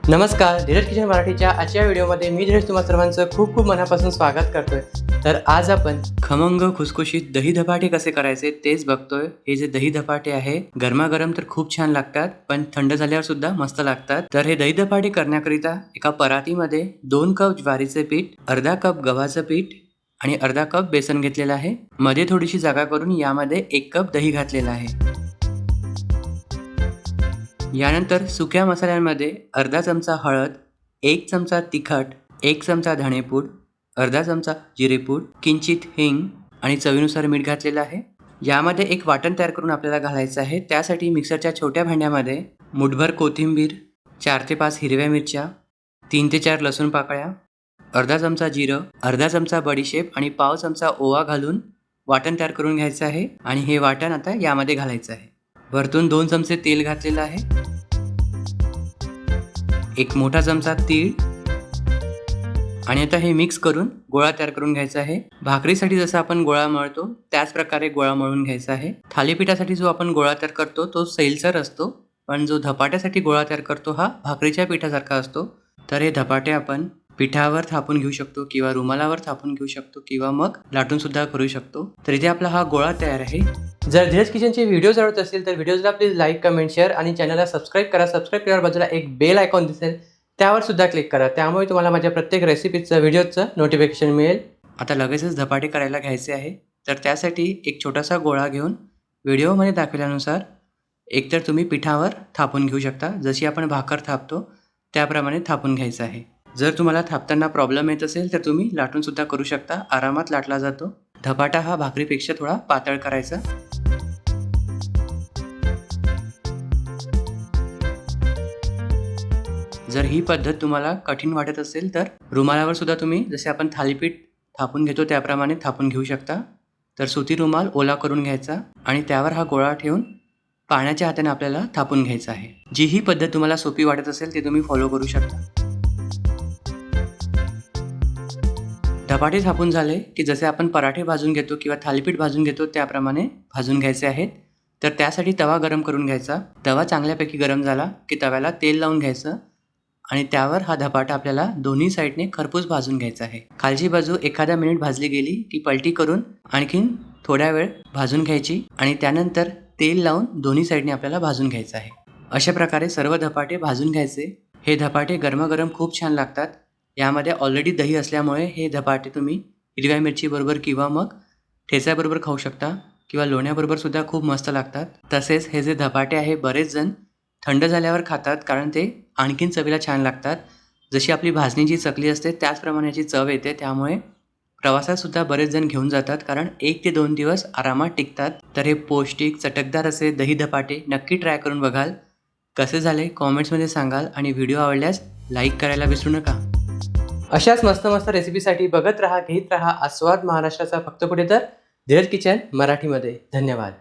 नमस्कार, धीरज किचन मराठीच्या आजच्या व्हिडिओमध्ये मी धीरज तुम्हा सर्वांचं खूप मनापासून स्वागत करतोय। तर आज आपण खमंग खुसखुशीत दही धपाटे कसे करायचे तेच बघतोय। हे जे दही धपाटे आहे गरमागरम तर खूप छान लागतात, पण थंड झाल्यावर सुद्धा मस्त लागतात। तर हे दही धपाटे करण्याकरिता एका परातीमध्ये 2 कप ज्वारीचे पीठ, अर्धा कप गव्हाचं पीठ आणि अर्धा कप बेसन घेतलेलं आहे। मध्ये थोडीशी जागा करून यामध्ये 1 कप दही घातलेलं आहे। यानंतर सुक्या मसाल्यांमध्ये अर्धा चमचा हळद, 1 चमचा तिखट, 1 चमचा धणेपूड, अर्धा चमचा जिरेपूड, किंचित हिंग आणि चवीनुसार मीठ घातलेलं आहे। यामध्ये एक वाटण तयार करून आपल्याला घालायचं आहे। त्यासाठी मिक्सरच्या छोट्या भांड्यामध्ये मुठभर कोथिंबीर, 4 ते 5 हिरव्या मिरच्या, 3 ते 4 लसूण पाकळ्या, अर्धा चमचा जिरं, अर्धा चमचा बडीशेप आणि पाव चमचा ओवा घालून वाटण तयार करून घ्यायचं आहे आणि हे वाटण आता यामध्ये घालायचं आहे। वरतून 2 चमचे तेल घातलेलं आहे, 1 मोठा चमचा तीळ आणि आता हे मिक्स करून गोळा तयार करून घ्यायचा आहे। भाकरीसाठी जसं आपण गोळा मळतो त्याच प्रकारे गोळा मळून घ्यायचा आहे। थालीपीठासाठी जो आपण गोळा तयार करतो तो सैलसर असतो, पण जो धपाट्यासाठी गोळा तयार करतो हा भाकरीच्या पिठासारखा असतो। तर हे धपाटे आपण पिठावर थापून घेऊ शकतो किंवा रुमालावर थापून घेऊ शकतो किंवा मग लाटून सुद्धा करू शकतो। तर इथे आपला हा गोळा तयार आहे। जर धीरज किचनचे व्हिडिओज आवडत असतील तर व्हिडिओजला प्लीज लाईक, कमेंट, शेअर आणि चॅनलला सबस्क्राईब करा। सबस्क्राईब केल्यावर बाजूला एक बेल आयकॉन दिसेल, त्यावर सुद्धा क्लिक करा। त्यामुळे तुम्हाला माझ्या प्रत्येक रेसिपीचं व्हिडिओचं नोटिफिकेशन मिळेल। आता लगेचच धपाटे करायला घ्यायचे आहे। तर त्यासाठी एक छोटासा गोळा घेऊन व्हिडिओमध्ये दाखवल्यानुसार एकतर तुम्ही पिठावर थापून घेऊ शकता, जशी आपण भाकर थापतो त्याप्रमाणे थापून घ्यायचं आहे। जर तुम्हाला थापताना प्रॉब्लेम येत असेल तर तुम्ही लाटून सुद्धा करू शकता, आरामात लाटला जातो। धपाटा हा भाकरीपेक्षा थोडा पातळ करायचा। जर ही पद्धत तुम्हाला कठीण वाटत असेल तर रुमालावर सुद्धा तुम्ही जसे आपण थालीपीठ थापून घेतो त्याप्रमाणे थापून घेऊ शकता। तर सुती रुमाल ओला करून घ्यायचा आणि त्यावर हा गोळा ठेवून पाण्याच्या हाताने आपल्याला थापून घ्यायचं आहे। जी ही पद्धत तुम्हाला सोपी वाटत असेल ती तुम्ही फॉलो करू शकता। धपाटे थापून झाले की जसे आपण पराठे भाजून घेतो किंवा थालीपीठ भाजून घेतो त्याप्रमाणे भाजून घ्यायचे आहेत। तर त्यासाठी तवा गरम करून घ्यायचा। तवा चांगल्यापैकी गरम झाला की तव्याला तेल लावून घ्यायचं आणि त्यावर हा धपाटा आपल्याला दोन्ही साईडने खरपूस भाजून घ्यायचा आहे। खालची बाजू एखादा मिनिट भाजली गेली की पलटी करून आणखीन थोड्या वेळ भाजून घ्यायची आणि त्यानंतर तेल लावून दोन्ही साईडने आपल्याला भाजून घ्यायचं आहे। अशा प्रकारे सर्व धपाटे भाजून घ्यायचे। हे धपाटे गरमागरम खूप छान लागतात। यामध्ये ऑलरेडी दही असल्यामुळे हे धपाटे तुम्ही हिरव्या मिरची बरोबर किंवा मग ठेच्याबरोबर खाऊ शकता किंवा लोण्याबरोबर सुद्धा खूप मस्त लागतात। तसेच हे जे धपाटे आहे बरेच जण थंड झाल्यावर खातात, कारण ते आणखीन चवीला छान लागतात। जशी आपली भाजणीची चकली असते त्याचप्रमाणे याची चव येते, त्यामुळे प्रवासात सुद्धा बरेच जण घेऊन जातात, कारण 1 ते 2 दिवस आरामात टिकतात। तर हे पौष्टिक चटकदार असे दही धपाटे नक्की ट्राय करून बघाल। कसे झाले कॉमेंट्समध्ये सांगाल आणि व्हिडिओ आवडल्यास लाईक करायला विसरू नका। अशाच मस्त रेसिपीसाठी बघत रहा, घेत रहा आस्वाद महाराष्ट्राचा, फक्त कुठे तर धीरज किचन मराठीमध्ये। धन्यवाद।